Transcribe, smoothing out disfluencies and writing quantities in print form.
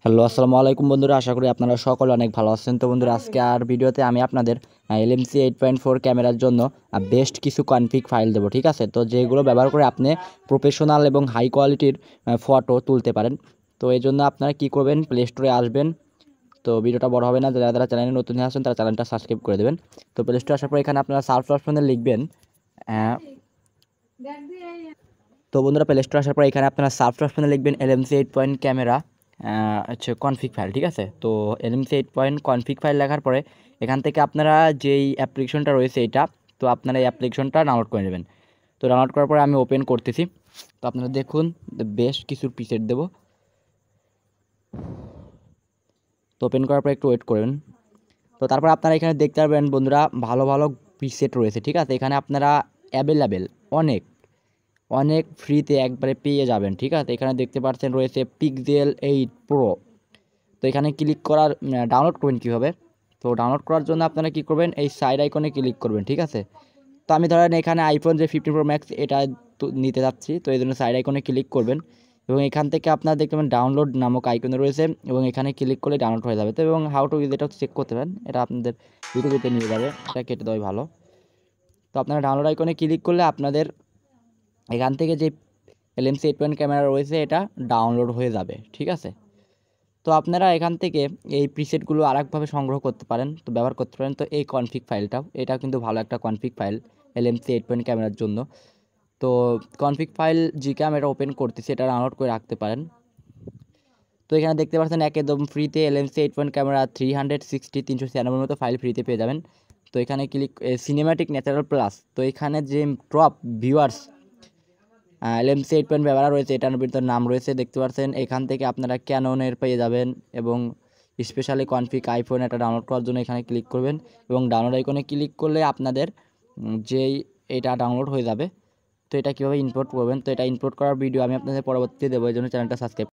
Hello, আসসালামু আলাইকুম বন্ধুরা। আশা করি আপনারা সকলে অনেক ভালো আছেন। তো বন্ধুরা, আজকে ভিডিওতে আমি আপনাদের LMC 8.4 ক্যামেরার জন্য বেস্ট কিছু কনফিগ ফাইল দেবো, ঠিক আছে? তো যেগুলো ব্যবহার করে আপনি প্রফেশনাল এবং হাই কোয়ালিটির ফটো তুলতে পারেন। তো এই জন্য আপনারা কী করবেন, প্লে স্টোরে আসবেন। তো ভিডিওটা বড় হবে না, যারা যারা চ্যানেলে নতুন আসেন তারা চ্যানেলটা সাবস্ক্রাইব করে দেবেন। তো প্লে স্টোরে আসার পর এখানে আপনারা সার্চ অপশনে লিখবেন। তো বন্ধুরা, প্লে স্টোরে আসার পর এখানে আপনারা সার্চ অপশনে লিখবেন LMC 8 ক্যামেরা হচ্ছে কনফিগ ফাইল, ঠিক আছে? তো LMC 8 কনফিগ ফাইল লেখার পরে এখান থেকে আপনারা যেই অ্যাপ্লিকেশনটা রয়েছে এটা, তো আপনারা এই অ্যাপ্লিকেশনটা ডাউনলোড করে নেবেন। তো ডাউনলোড করার পরে আমি ওপেন করতেছি। তো আপনারা দেখুন, বেশ কিছু প্রিসেট দেবো। তো ওপেন করার পর একটু ওয়েট করবেন। তো তারপর আপনারা এখানে দেখতে পারবেন বন্ধুরা, ভালো ভালো প্রিসেট রয়েছে, ঠিক আছে? এখানে আপনারা অ্যাভেলেবেল অনেক অনেক ফ্রিতে একবারে পেয়ে যাবেন, ঠিক আছে? এখানে দেখতে পাচ্ছেন রয়েছে পিক্সেল 8 প্রো। তো এখানে ক্লিক করার ডাউনলোড করবেন কীভাবে? তো ডাউনলোড করার জন্য আপনারা কী করবেন, এই সাইড আইকনে ক্লিক করবেন, ঠিক আছে? তো আমি ধরেন এখানে আইফোন যে 15 প্রো ম্যাক্স এটা নিতে যাচ্ছি, তো এই জন্য সাইড আইকনে ক্লিক করবেন এবং এখান থেকে আপনারা দেখতে পাবেন ডাউনলোড নামক আইকনে রয়েছে এবং এখানে ক্লিক করলে ডাউনলোড হয়ে যাবে। তো এবং হাউ টু ইউজ এটাও চেক করতে পারেন, এটা আপনাদের ইউটিউবেতে নিয়ে যাবে, এটা কেটে দেওয়াই ভালো। তো আপনারা ডাউনলোড আইকনে ক্লিক করলে আপনাদের এখান থেকে যে LMC 8 ক্যামেরা রয়েছে এটা ডাউনলোড হয়ে যাবে, ঠিক আছে? তো আপনারা এখান থেকে এই প্রিসেটগুলো আরেকভাবে সংগ্রহ করতে পারেন, তো ব্যবহার করতে পারেন। তো এই কনফিগ ফাইলটাও, এটা কিন্তু ভালো একটা কনফিগ ফাইল LMC 8 ক্যামেরার জন্য। তো কনফিগ ফাইল জিক্যাম এটা ওপেন করতেছি, এটা ডাউনলোড করে রাখতে পারেন। তো এখানে দেখতে পাচ্ছেন একদম ফ্রিতে LMC 8 ক্যামেরা 396 মতো ফাইল ফ্রিতে পেয়ে যাবেন। তো এখানে ক্লিক সিনেম্যাটিক ন্যাচারাল প্লাস, তো এখানে যে টপ ভিউয়ার্স LMC 8 ব্যবহার রয়েছে এটার ভিতর নাম রয়েছে দেখতে পাচ্ছেন। এখান থেকে আপনারা ক্যাননের পেয়ে যাবেন এবং স্পেশালি কনফিগ আইফোন এটা ডাউনলোড করার জন্য এখানে ক্লিক করবেন এবং ডাউনলোড আইকনে ক্লিক করলে আপনাদের যেই এটা ডাউনলোড হয়ে যাবে। তো এটা কীভাবে ইম্পোর্ট করবেন, তো এটা ইম্পোর্ট করার ভিডিও আমি আপনাদের পরবর্তীতে দেবো, এই জন্য চ্যানেলটা সাবস্ক্রাইব